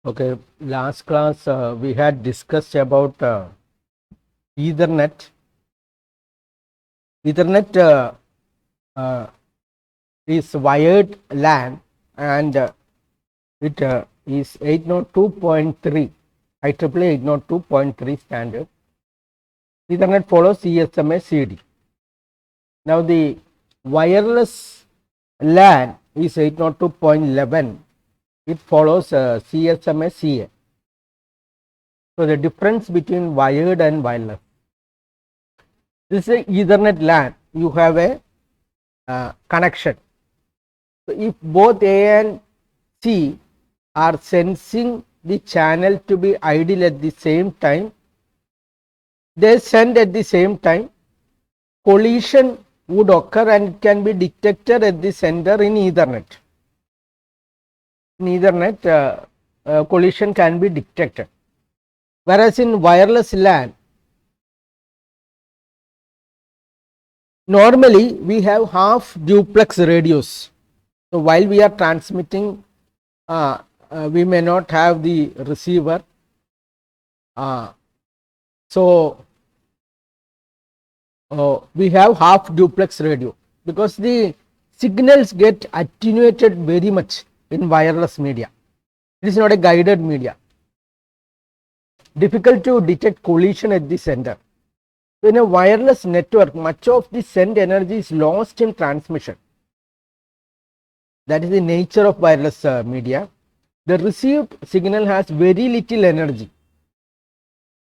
Okay, last class we had discussed about Ethernet. Ethernet uh, is wired LAN and it is 802.3 IEEE 802.3 standard. Ethernet follows CSMA CD. Now the wireless LAN is 802.11. It follows CSMA CA. So the difference between wired and wireless. This is a Ethernet LAN. You have a connection. So if both A and C are sensing the channel to be idle at the same time, they send at the same time, collision would occur and it can be detected at the center in Ethernet. In Ethernet, collision can be detected. Whereas in wireless LAN, normally we have half duplex radios. So while we are transmitting, we may not have the receiver. So we have half duplex radio because the signals get attenuated very much in wireless media. It is not a guided media. Difficult to detect collision at the center. So in a wireless network, much of the send energy is lost in transmission. That is the nature of wireless media. The received signal has very little energy.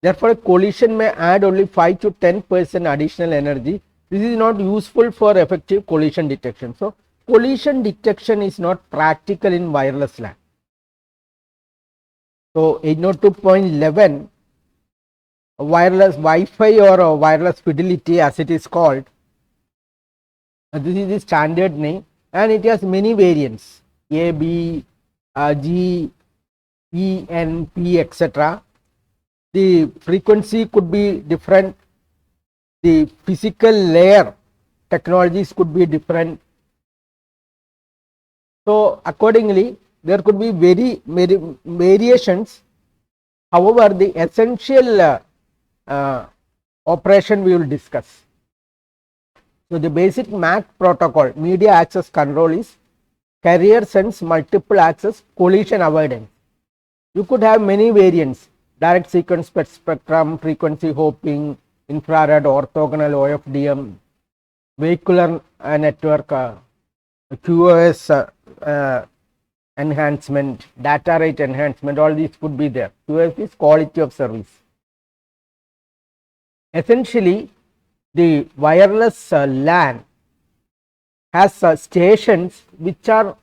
Therefore, a collision may add only 5 to 10% additional energy. This is not useful for effective collision detection. So, collision detection is not practical in wireless LAN. So, 802.11 wireless Wi-Fi or wireless fidelity as it is called. This is the standard name and it has many variants A, B, G, E, N, P, etc. The frequency could be different, the physical layer technologies could be different. So accordingly there could be very variations. However, the essential operation we will discuss. So the basic MAC protocol, media access control, is carrier sends multiple access collision avoidance. You could have many variants: direct sequence spectrum, frequency hopping, infrared, orthogonal, OFDM, vehicular network, QoS enhancement, data rate enhancement, all these could be there. QoS is quality of service. Essentially, the wireless LAN has stations which are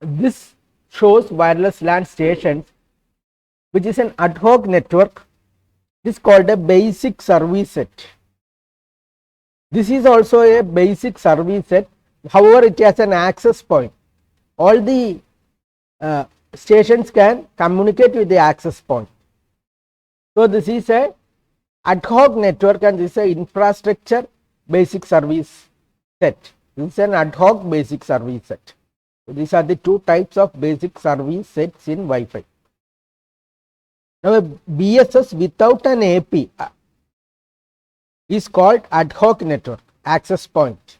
this shows wireless LAN stations, which is an ad hoc network. This is called a basic service set. This is also a basic service set. However, it has an access point. All the stations can communicate with the access point. So this is a ad hoc network and this is a infrastructure basic service set. This is an ad hoc basic service set. So these are the two types of basic service sets in Wi-Fi. Now a BSS without an AP is called ad hoc network access point.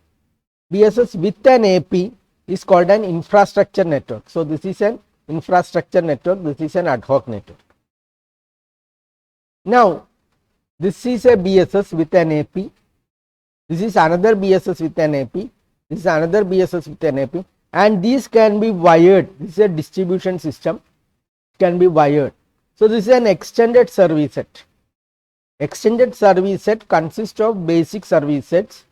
BSS with an AP is called an infrastructure network. So this is an infrastructure network, this is an ad hoc network. Now this is a BSS with an AP, this is another BSS with an AP, this is another BSS with an AP, and these can be wired. This is a distribution system, can be wired. So this is an extended service set. Extended service set consists of basic service sets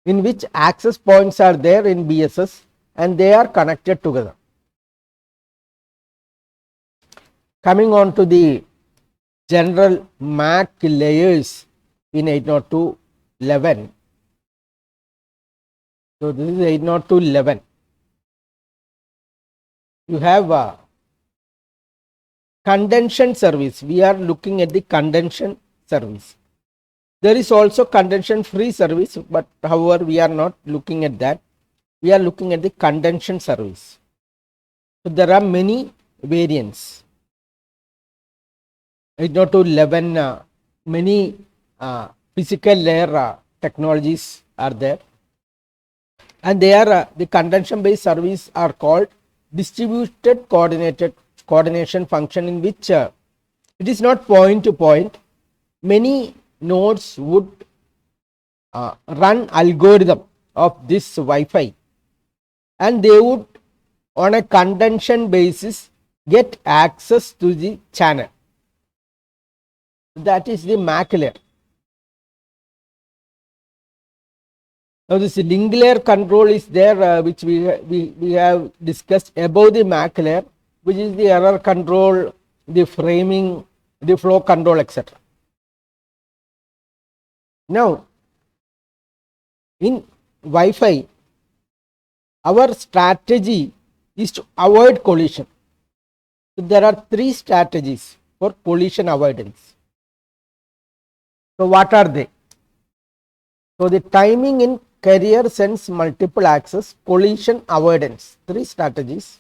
in which access points are there in BSS and they are connected together. Coming on to the general MAC layers in 802.11. So this is 802.11. You have condension service. We are looking at the condension service. There is also condension free service, but however we are not looking at that. We are looking at the condension service. So there are many variants. 802.11 many physical layer technologies are there, and they are the contention based service are called distributed coordination function, in which it is not point to point. Many nodes would run algorithm of this Wi-Fi, and they would on a contention basis get access to the channel. That is the MAC layer. Now this link layer control is there, which we have discussed above the MAC layer, which is the error control, the framing, the flow control, etc. Now in Wi-Fi, our strategy is to avoid collision. So there are three strategies for collision avoidance. So what are they? So the timing in carrier sense multiple access, collision avoidance, three strategies.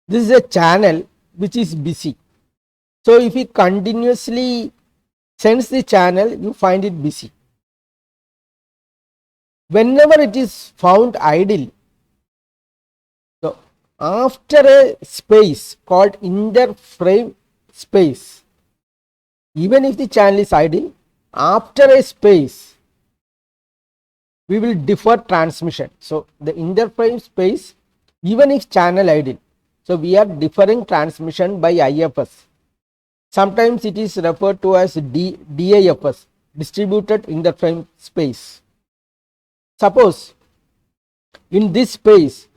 This is a channel which is busy. So if you continuously sense the channel, you find it busy. Whenever it is found idle, so after a space called interframe space, even if the channel is idle, after a space we will defer transmission. So the interframe space, even if channel idle, so we are deferring transmission by IFS. Sometimes it is referred to as DIFS, distributed interframe space. Suppose in this space,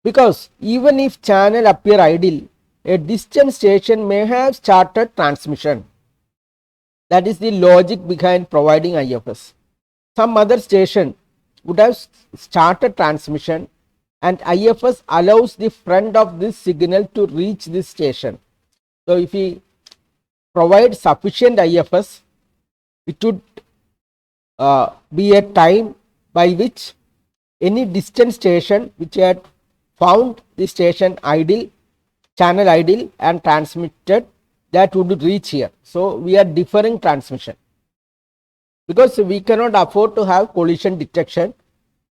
because even if channel appear idle, a distant station may have started transmission. That is the logic behind providing IFS. Some other station would have started transmission, and IFS allows the front of this signal to reach this station. So if we provide sufficient IFS, it would be a time by which any distant station which had found the station idle, channel idle and transmitted, that would reach here. So we are deferring transmission, because we cannot afford to have collision detection.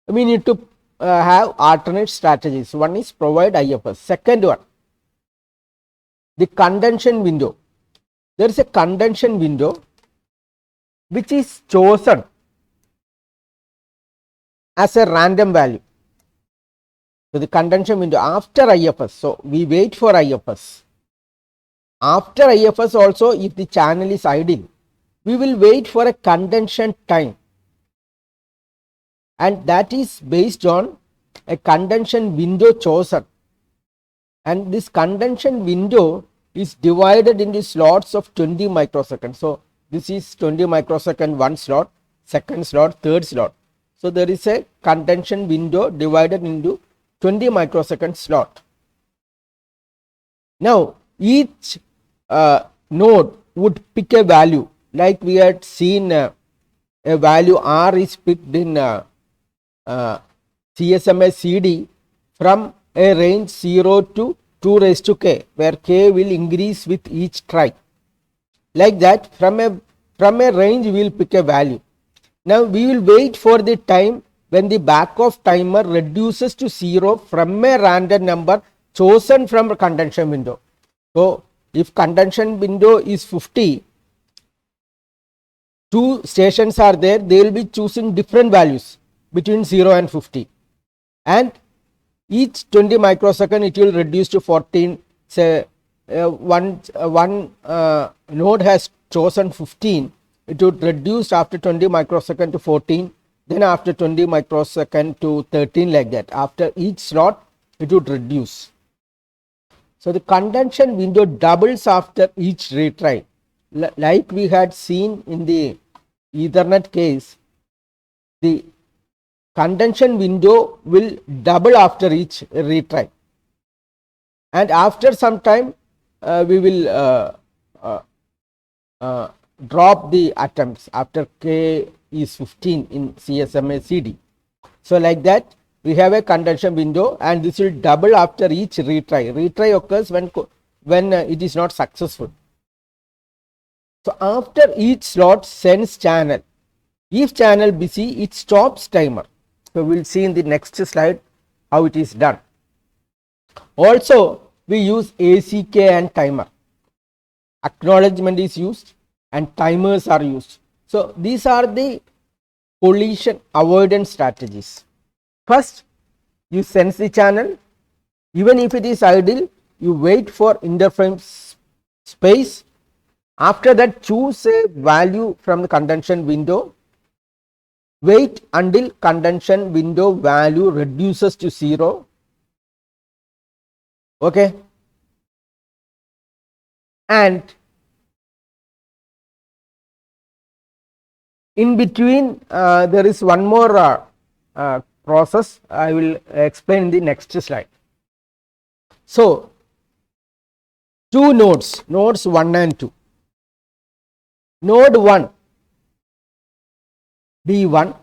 We need to have alternate strategies. One is provide IFS. Second one, the contention window. There is a contention window which is chosen as a random value. So the contention window after IFS. So we wait for IFS. After IFS also, if the channel is idle, we will wait for a contention time, and that is based on a contention window chosen, and this contention window is divided into slots of 20 microseconds. So this is 20 microsecond one slot, second slot, third slot. So there is a contention window divided into 20 microsecond slot. Now each node would pick a value, like we had seen a value R is picked in CSMA CD from a range 0 to 2 raised to k, where k will increase with each try. Like that, from a range we will pick a value. Now we will wait for the time when the back of timer reduces to 0 from a random number chosen from a contention window. So if contention window is 50, two stations are there, they will be choosing different values between 0 and 50, and each 20 microsecond it will reduce to 14. Say one node has chosen 15, it would reduce after 20 microsecond to 14, then after 20 microsecond to 13, like that. After each slot it would reduce. So the contention window doubles after each retry, like we had seen in the Ethernet case. The contention window will double after each retry, and after some time we will drop the attempts after k is 15 in CSMA CD. So like that, we have a contention window, and this will double after each retry. Retry occurs when it is not successful. So after each slot sends channel, if channel busy, it stops timer. So we will see in the next slide how it is done. Also, we use ACK and timer. Acknowledgement is used and timers are used. So these are the collision avoidance strategies. First, you sense the channel. Even if it is idle, you wait for interframe space. After that, choose a value from the contention window. Wait until contention window value reduces to 0. Okay. And in between, there is one more process I will explain in the next slide. So, two nodes 1 and 2. Node 1 B1,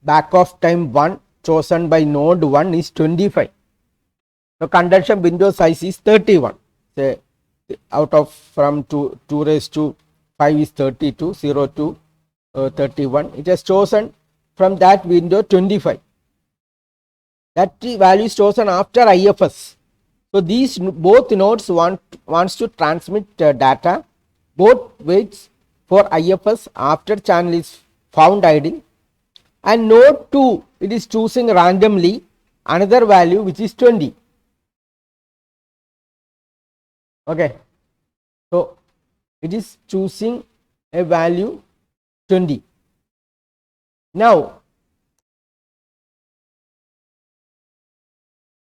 back of time 1 chosen by node 1 is 25. So contention window size is 31. Say out of from 2 raised to 5 is 32, 0 to 31. It has chosen from that window 25. That value is chosen after IFS. So these both nodes wants to transmit data. Both waits for IFS after channel is found idle, and node 2 it is choosing randomly another value which is 20. Okay, so it is choosing a value 20. Now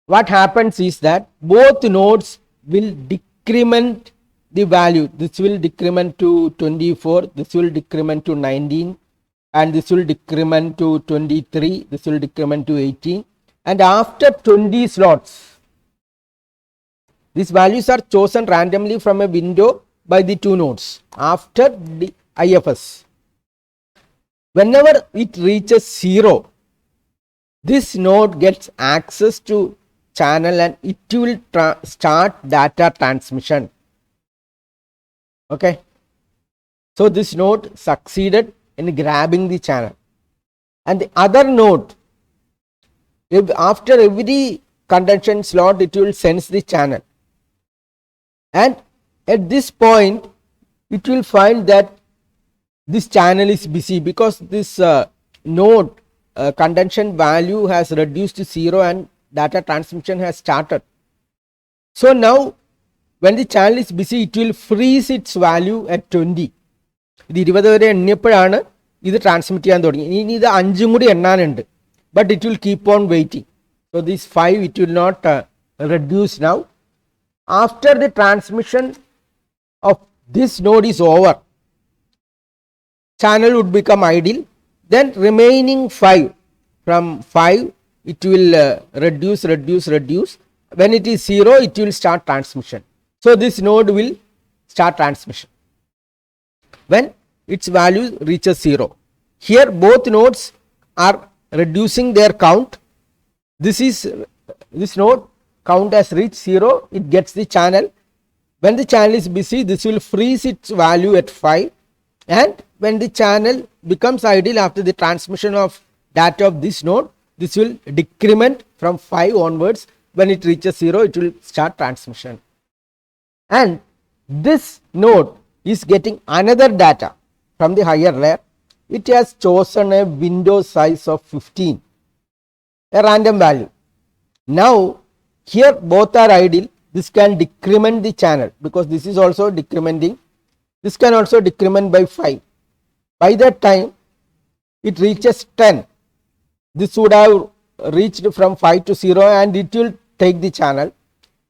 what happens is that both nodes will decrement the value. This will decrement to 24, this will decrement to 19, and this will decrement to 23, this will decrement to 18, and after 20 slots these values are chosen randomly from a window by the two nodes after the IFS. Whenever it reaches 0, this node gets access to channel and it will start data transmission. Okay, so this node succeeded in grabbing the channel, and the other node, if after every contention slot it will sense the channel, and at this point it will find that this channel is busy because this node contention value has reduced to 0 and data transmission has started. So now when the channel is busy, it will freeze its value at 20. ഇത് 20 വരെ എണ്ണിയപ്പോഴാണ് ഇത് transmit ചെയ്യാൻ തുടങ്ങി. ഇനി ഇത് 5 കൂടി എണ്ണാനുണ്ട്, but it will keep on waiting. So this 5 it will not reduce now. After the transmission of this node is over, channel would become idle. Then remaining 5, from 5 it will reduce. When it is 0, it will start transmission. So this node will start transmission when its value reaches 0. Here both nodes are reducing their count. This node count has reached 0, it gets the channel. When the channel is busy, this will freeze its value at 5, and when the channel becomes idle after the transmission of data of this node, this will decrement from 5 onwards. When it reaches 0, it will start transmission, and this node is getting another data from the higher layer. It has chosen a window size of 15, a random value. Now here both are idle. This can decrement the channel because this is also decrementing. This can also decrement by 5. By that time it reaches 10. This would have reached from 5 to 0 and it will take the channel,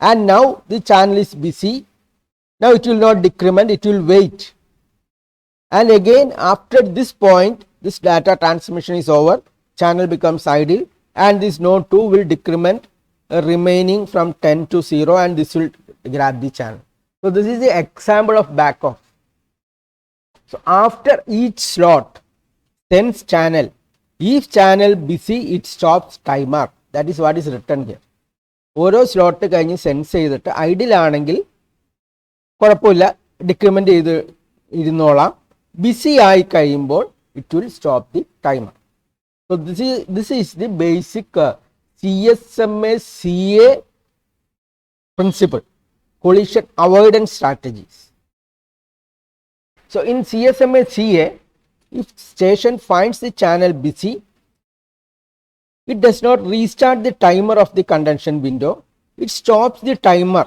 and now the channel is busy. Now it will not decrement, it will wait, and again after this point this data transmission is over, channel becomes idle, and this node 2 will decrement remaining from 10 to 0, and this will grab the channel. So this is the example of back off. So after each slot sends channel. If channel busy, it stops timer. That is what is written here. ഓരോ slot കഴിഞ്ഞ് sense ചെയ്തിട്ട് idle ആണെങ്കിൽ കുഴപ്പമില്ല, decrement ചെയ്ത് ഇരുന്നോളാം. BC ആയി കഴിയുമ്പോൾ it will stop the timer. So this is the basic CSMA CA principle, collision avoidance strategies. So in CSMA CA, if station finds the channel busy, it does not restart the timer of the contention window. It stops the timer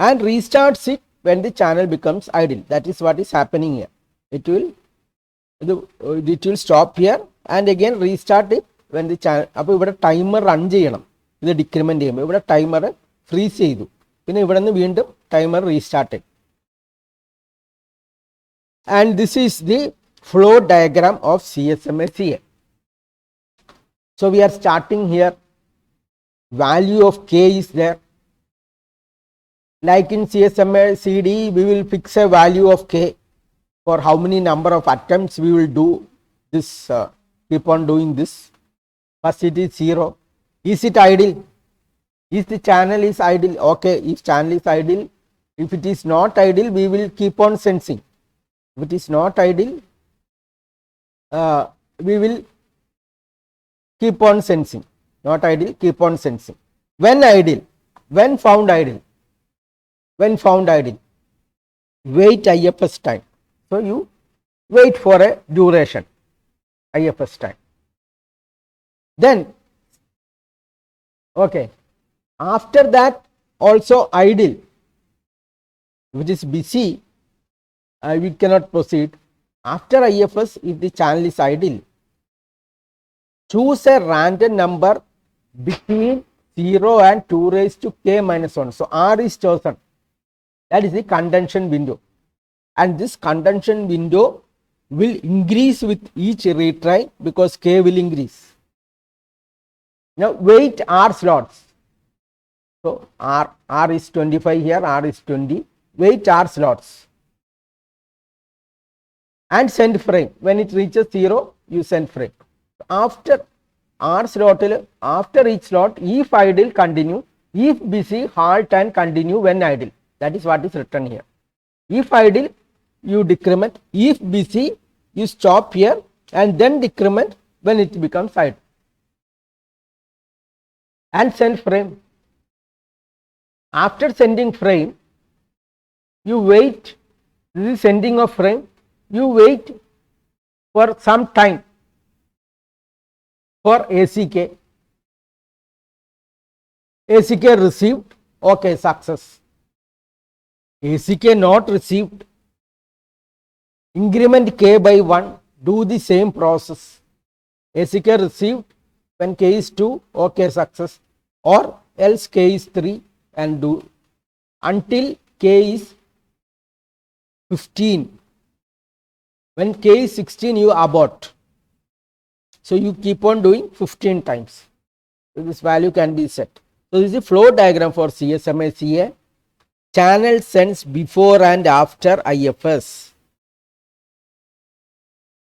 and restarts it when the channel becomes idle. That is what is happening here. It will stop here and again restart it when the channel. അപ്പോൾ ഇവിടെ timer run ചെയ്യണം. ഇത് decrement ചെയ്യുമ്പോൾ ഇവിടെ timer freeze ചെയ്തു, പിന്നെ ഇവിടെ നിന്ന് വീണ്ടും ടൈമർ റീസ്റ്റാർട്ട് ചെയ്യും. And this is the flow diagram of CSMA CA. So we are starting here, value of K is there. Like in CSMA CD, we will fix a value of K for how many number of attempts we will do this, keep on doing this. First it is 0. Is it idle? If the channel is idle, okay. If channel is idle, if it is not idle, we will keep on sensing. If it is not idle, we will keep on sensing. Not idle, keep on sensing. When idle, when found idle, wait IFS time. So you wait for a duration, IFS time. Then okay, after that also idle, if it is busy, we cannot proceed. After IFS, if the channel is idle, choose a random number between 0 and 2 raised to k minus 1. So R is chosen. That is the contention window, and this contention window will increase with each retry because k will increase. Now wait R slots. So R is 25 here, R is 20. Wait R slots and send frame. When it reaches 0, you send frame. After R slot, after each slot, if idle, continue. If busy, halt and continue when idle. That is what is written here. If idle, you decrement. If busy, you stop here and then decrement when it becomes idle. And send frame. After sending frame, you wait. This is sending of frame. You wait for some time for ACK. ACK received, okay, success. ACK not received, increment K by 1, do the same process. ACK received, when K is 2, okay, success, or else K is 3 and do until K is 15. When K is 16, you abort. So you keep on doing 15 times. So this value can be set. So this is the flow diagram for CSMA CA. Channel sends before and after IFS.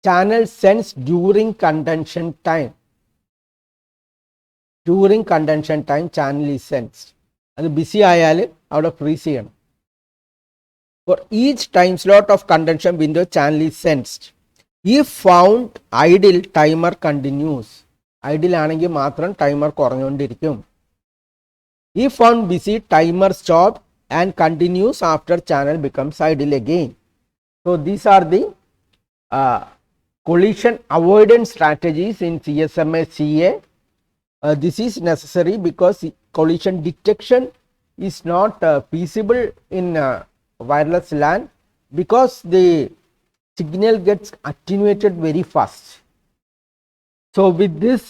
Channel sends during contention time. During contention time, channel is sensed. And busy ayal out of freeze cheyyanam. For each time slot of contention window, channel is sensed. If found idle, timer continues. Idle ആണെങ്കിൽ മാത്രം timer കുറഞ്ഞുകൊണ്ടിരിക്കും. If found busy, timer stopped and continues after channel becomes idle again. So these are the collision avoidance strategies in CSMA CA. This is necessary because collision detection is not feasible in wireless LAN because the signal gets attenuated very fast. So with this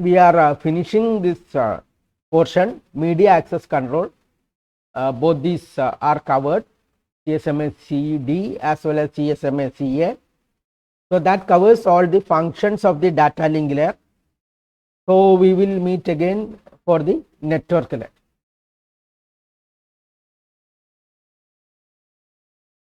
we are finishing this portion, media access control. Both these are covered, CSMA CD as well as CSMA CA. So that covers all the functions of the data link layer. So we will meet again for the network layer.